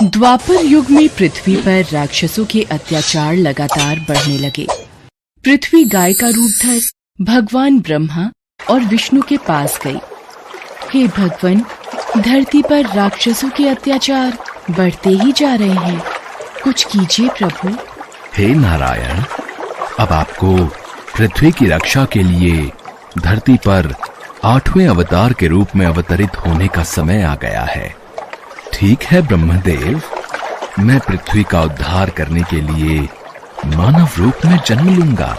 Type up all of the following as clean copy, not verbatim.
द्वापर युग में पृथ्वी पर राक्षसों के अत्याचार लगातार बढ़ने लगे। पृथ्वी गाय का रूप धर भगवान ब्रह्मा और विष्णु के पास गई। हे भगवान, धरती पर राक्षसों के अत्याचार बढ़ते ही जा रहे हैं, कुछ कीजिए प्रभु। हे नारायण, अब आपको पृथ्वी की रक्षा के लिए धरती पर 8वें अवतार के रूप में अवतरित होने का समय आ गया है। ठीक है ब्रह्मदेव, मैं पृथ्वी का उद्धार करने के लिए मानव रूप में जन्म लूंगा।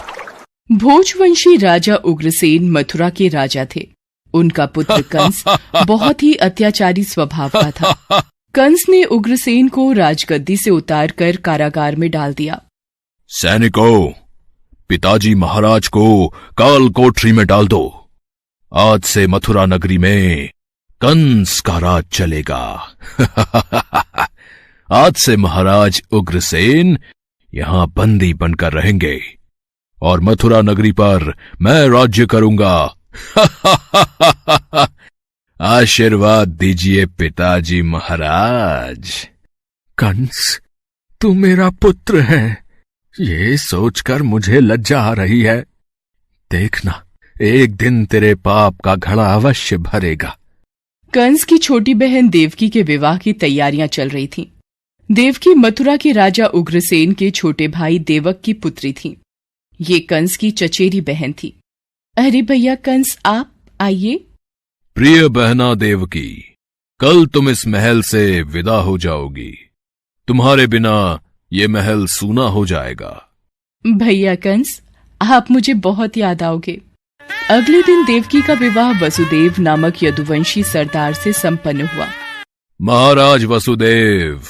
भोजवंशी राजा उग्रसेन मथुरा के राजा थे। उनका पुत्र कंस बहुत ही अत्याचारी स्वभाव का था। कंस ने उग्रसेन को राजगद्दी से उतारकर कारागार में डाल दिया। सैनिकों, पिताजी महाराज को काल कोठरी में डाल दो। आज से मथुरा नगरी में कंस का राज चलेगा। आज से महाराज उग्रसेन यहां बंदी बनकर रहेंगे और मथुरा नगरी पर मैं राज्य करूंगा। आशीर्वाद दीजिए पिताजी महाराज। कंस, तू मेरा पुत्र है, ये सोचकर मुझे लज्जा आ रही है। देखना, एक दिन तेरे पाप का घड़ा अवश्य भरेगा। कंस की छोटी बहन देवकी के विवाह की तैयारियां चल रही थीं। देवकी मथुरा के राजा उग्रसेन के छोटे भाई देवक की पुत्री थी। ये कंस की चचेरी बहन थी। अरे भैया कंस, आप आइए। प्रिय बहना देवकी, कल तुम इस महल से विदा हो जाओगी। तुम्हारे बिना ये महल सूना हो जाएगा। भैया कंस, आप मुझे बहुत याद आओगे। अगले दिन देवकी का विवाह वसुदेव नामक यदुवंशी सरदार से संपन्न हुआ। महाराज वसुदेव,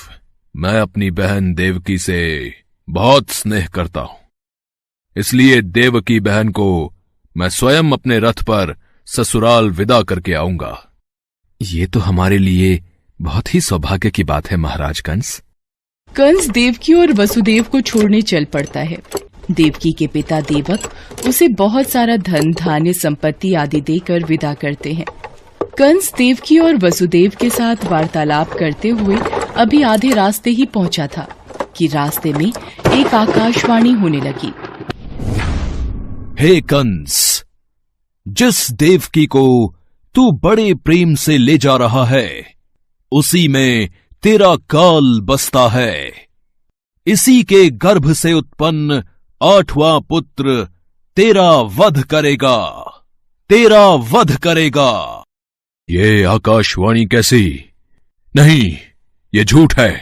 मैं अपनी बहन देवकी से बहुत स्नेह करता हूं, इसलिए देवकी बहन को मैं स्वयं अपने रथ पर ससुराल विदा करके आऊंगा। ये तो हमारे लिए बहुत ही सौभाग्य की बात है महाराज कंस। कंस देवकी और वसुदेव को छोड़ने चल पड़ता है। देवकी के पिता देवक उसे बहुत सारा धन धान्य संपत्ति आदि देकर विदा करते हैं। कंस देवकी और वसुदेव के साथ वार्तालाप करते हुए अभी आधे रास्ते ही पहुंचा था कि रास्ते में एक आकाशवाणी होने लगी। हे कंस, जिस देवकी को तू बड़े प्रेम से ले जा रहा है, उसी में तेरा काल बसता है। इसी के गर्भ से उत्पन्न 8वां पुत्र तेरा वध करेगा, तेरा वध करेगा। ये आकाशवाणी कैसी? नहीं, ये झूठ है।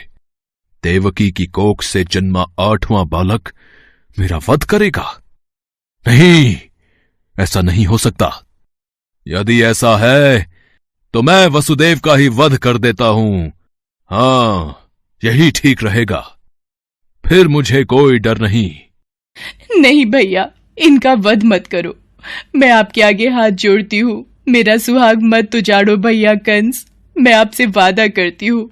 देवकी की कोख से जन्मा 8वां बालक मेरा वध करेगा? नहीं, ऐसा नहीं हो सकता। यदि ऐसा है तो मैं वसुदेव का ही वध कर देता हूं। हां, यही ठीक रहेगा। फिर मुझे कोई डर नहीं। नहीं भैया, इनका वध मत करो। मैं आपके आगे हाथ जोड़ती हूँ। मेरा सुहाग मत उजाड़ो भैया कंस। मैं आपसे वादा करती हूँ,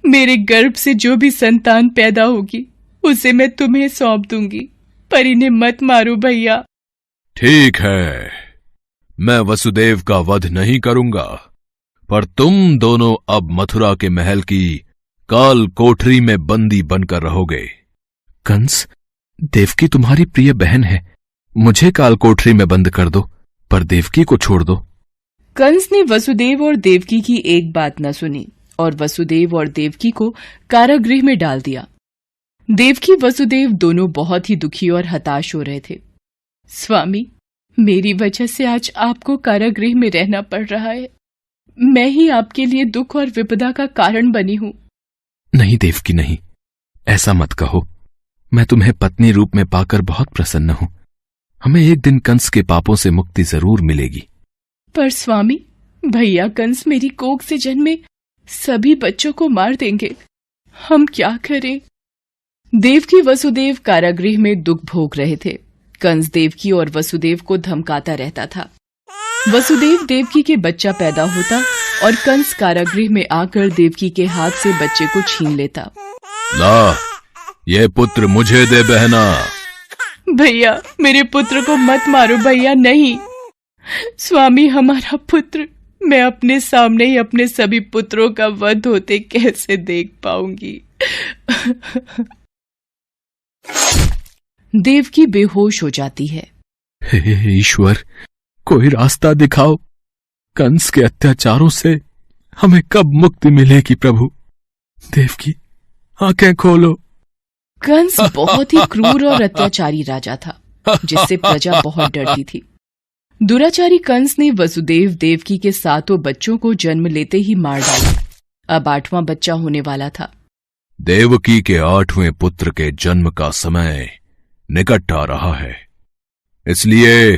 मेरे गर्भ से जो भी संतान पैदा होगी उसे मैं तुम्हें सौंप दूंगी, पर इन्हें मत मारो भैया। ठीक है, मैं वसुदेव का वध नहीं करूंगा, पर तुम दोनों अब मथुरा के महल की काल कोठरी में बंदी बनकर रहोगे। कंस, देवकी तुम्हारी प्रिय बहन है, मुझे काल कोठरी में बंद कर दो, पर देवकी को छोड़ दो। कंस ने वसुदेव और देवकी की एक बात न सुनी और वसुदेव और देवकी को कारागृह में डाल दिया। देवकी वसुदेव दोनों बहुत ही दुखी और हताश हो रहे थे। स्वामी, मेरी वजह से आज आपको कारागृह में रहना पड़ रहा है। मैं ही आपके लिए दुख और विपदा का कारण बनी हूँ। नहीं देवकी, नहीं, ऐसा मत कहो। मैं तुम्हें पत्नी रूप में पाकर बहुत प्रसन्न हूं। हमें एक दिन कंस के पापों से मुक्ति जरूर मिलेगी। पर स्वामी, भैया कंस मेरी कोख से जन्मे सभी बच्चों को मार देंगे। हम क्या करें? देवकी वसुदेव कारागृह में दुख भोग रहे थे। कंस देवकी और वसुदेव को धमकाता रहता था। वसुदेव देवकी के बच्चा पैदा होता और कंस कारागृह में आकर देवकी के हाथ से बच्चे को छीन लेता। ला, ये पुत्र मुझे दे बहना। भैया, मेरे पुत्र को मत मारो भैया। नहीं स्वामी, हमारा पुत्र मैं अपने सामने ही अपने सभी पुत्रों का वध होते कैसे देख पाऊंगी। देवकी बेहोश हो जाती है। हे ईश्वर, कोई रास्ता दिखाओ। कंस के अत्याचारों से हमें कब मुक्ति मिलेगी प्रभु। देवकी, आंखें खोलो। कंस बहुत ही क्रूर और अत्याचारी राजा था, जिससे प्रजा बहुत डरती थी। दुराचारी कंस ने वसुदेव देवकी के 7 बच्चों को जन्म लेते ही मार डाला। अब 8वां बच्चा होने वाला था। देवकी के 8वें पुत्र के जन्म का समय निकट आ रहा है, इसलिए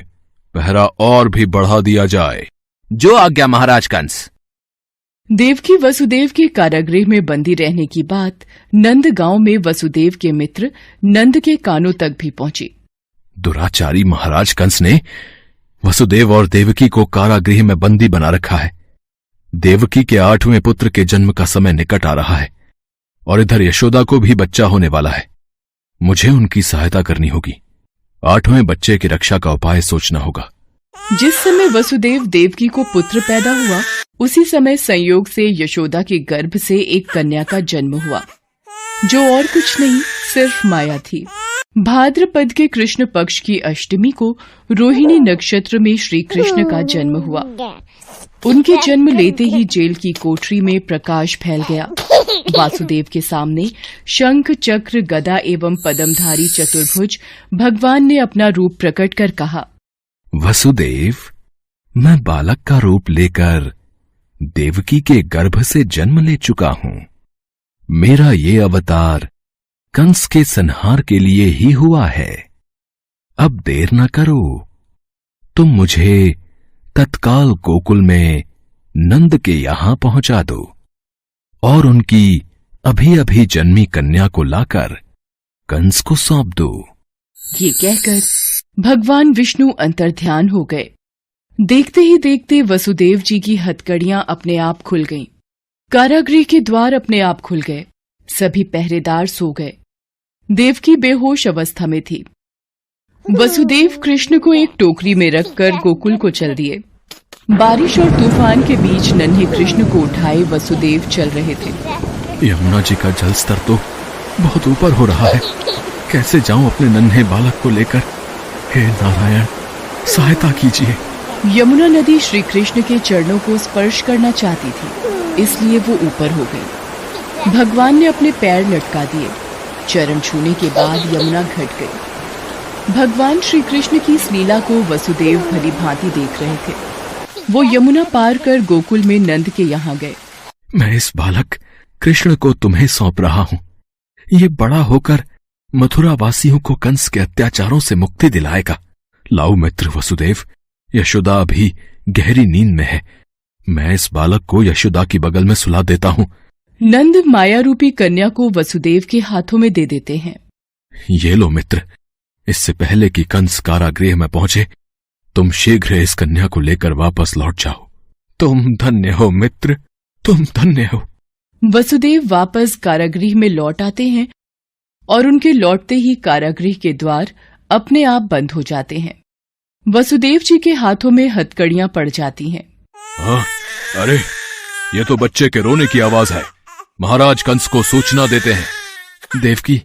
पहरा और भी बढ़ा दिया जाए। जो आज्ञा महाराज कंस। देवकी वसुदेव के कारागृह में बंदी रहने की बात नंद गांव में वसुदेव के मित्र नंद के कानों तक भी पहुंची। दुराचारी महाराज कंस ने वसुदेव और देवकी को कारागृह में बंदी बना रखा है। देवकी के 8वें पुत्र के जन्म का समय निकट आ रहा है और इधर यशोदा को भी बच्चा होने वाला है। मुझे उनकी सहायता करनी होगी। 8वें बच्चे की रक्षा का उपाय सोचना होगा। जिस समय वसुदेव देवकी को पुत्र पैदा हुआ, उसी समय संयोग से यशोदा के गर्भ से एक कन्या का जन्म हुआ, जो और कुछ नहीं सिर्फ माया थी। भाद्रपद के कृष्ण पक्ष की अष्टमी को रोहिणी नक्षत्र में श्री कृष्ण का जन्म हुआ। उनके जन्म लेते ही जेल की कोठरी में प्रकाश फैल गया। वासुदेव के सामने शंख चक्र गदा एवं पद्मधारी चतुर्भुज भगवान ने अपना रूप प्रकट कर कहा, वसुदेव, मैं बालक का रूप लेकर देवकी के गर्भ से जन्म ले चुका हूं। मेरा ये अवतार कंस के संहार के लिए ही हुआ है। अब देर न करो, तुम मुझे तत्काल गोकुल में नंद के यहां पहुंचा दो और उनकी अभी अभी जन्मी कन्या को लाकर कंस को सौंप दो। ये कहकर भगवान विष्णु अंतर्ध्यान हो गए। देखते ही देखते वसुदेव जी की हथकड़ियां अपने आप खुल गईं। कारागृह के द्वार अपने आप खुल गए। सभी पहरेदार सो गए। देवकी बेहोश अवस्था में थी। वसुदेव कृष्ण को एक टोकरी में रखकर गोकुल को चल दिए। बारिश और तूफान के बीच नन्हे कृष्ण को उठाए वसुदेव चल रहे थे। यमुना जी का जल स्तर तो बहुत ऊपर हो रहा है। कैसे जाऊं अपने नन्हे बालक को लेकर? हे नारायण, सहायता कीजिए। यमुना नदी श्री कृष्ण के चरणों को स्पर्श करना चाहती थी, इसलिए वो ऊपर हो गई। भगवान ने अपने पैर लटका दिए। चरण छूने के बाद यमुना घट गई। भगवान श्री कृष्ण की इस लीला को वसुदेव भली भांति देख रहे थे। वो यमुना पार कर गोकुल में नंद के यहाँ गए। मैं इस बालक कृष्ण को तुम्हें सौंप रहा हूं। ये बड़ा होकर मथुरा वासियों को कंस के अत्याचारों से मुक्ति दिलाएगा। लाओ मित्र वसुदेव, यशोदा अभी गहरी नींद में है। मैं इस बालक को यशोदा की बगल में सुला देता हूं। नंद माया रूपी कन्या को वसुदेव के हाथों में दे देते हैं। ये लो मित्र, इससे पहले कि कंस कारागृह में पहुंचे, तुम शीघ्र इस कन्या को लेकर वापस लौट जाओ। तुम धन्य हो मित्र, तुम धन्य हो। वसुदेव वापस कारागृह में लौट आते हैं और उनके लौटते ही कारागृह के द्वार अपने आप बंद हो जाते हैं। वसुदेव जी के हाथों में हथकड़ियां पड़ जाती हैं। अरे, ये तो बच्चे के रोने की आवाज है। महाराज कंस को सूचना देते हैं। देवकी,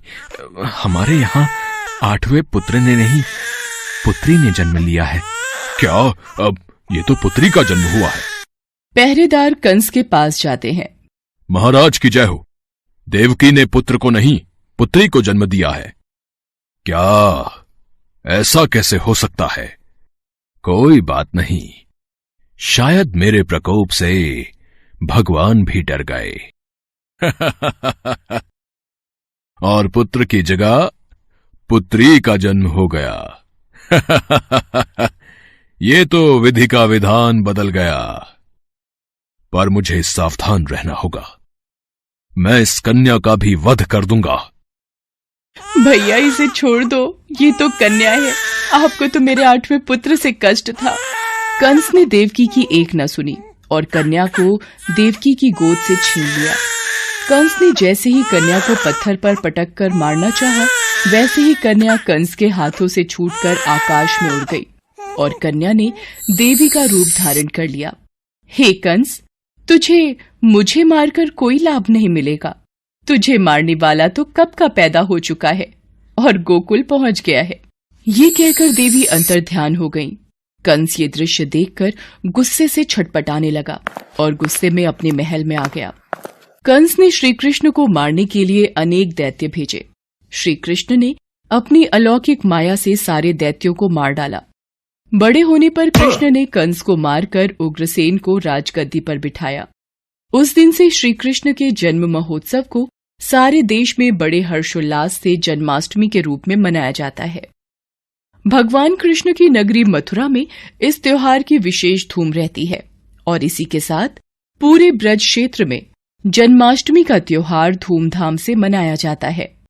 हमारे यहाँ 8वें पुत्र ने नहीं, पुत्री ने जन्म लिया है। क्या? अब ये तो पुत्री का जन्म हुआ है। पहरेदार कंस के पास जाते हैं। महाराज की जय हो। देवकी ने पुत्र को नहीं, पुत्री को जन्म दिया है। क्या? ऐसा कैसे हो सकता है? कोई बात नहीं, शायद मेरे प्रकोप से भगवान भी डर गए और पुत्र की जगह पुत्री का जन्म हो गया। ये तो विधि का विधान बदल गया। पर मुझे सावधान रहना होगा। मैं इस कन्या का भी वध कर दूंगा। भैया, इसे छोड़ दो, ये तो कन्या है। आपको तो मेरे 8वें पुत्र से कष्ट था। कंस ने देवकी की एक न सुनी और कन्या को देवकी की गोद से छीन लिया। कंस ने जैसे ही कन्या को पत्थर पर पटक कर मारना चाहा, वैसे ही कन्या कंस के हाथों से छूटकर आकाश में उड़ गई और कन्या ने देवी का रूप धारण कर लिया। हे कंस, तुझे मुझे मारकर कोई लाभ नहीं मिलेगा। तुझे मारने वाला तो कब का पैदा हो चुका है और गोकुल पहुंच गया है। ये कहकर देवी अंतर्ध्यान हो गईं। कंस ये दृश्य देखकर गुस्से से छटपटाने लगा और गुस्से में अपने महल में आ गया। कंस ने श्री कृष्ण को मारने के लिए अनेक दैत्य भेजे। श्री कृष्ण ने अपनी अलौकिक माया से सारे दैत्यों को मार डाला। बड़े होने पर कृष्ण ने कंस को मारकर उग्रसेन को राजगद्दी पर बिठाया। उस दिन से श्री कृष्ण के जन्म महोत्सव को सारे देश में बड़े हर्षोल्लास से जन्माष्टमी के रूप में मनाया जाता है। भगवान कृष्ण की नगरी मथुरा में इस त्योहार की विशेष धूम रहती है और इसी के साथ पूरे ब्रज क्षेत्र में जन्माष्टमी का त्योहार धूमधाम से मनाया जाता है।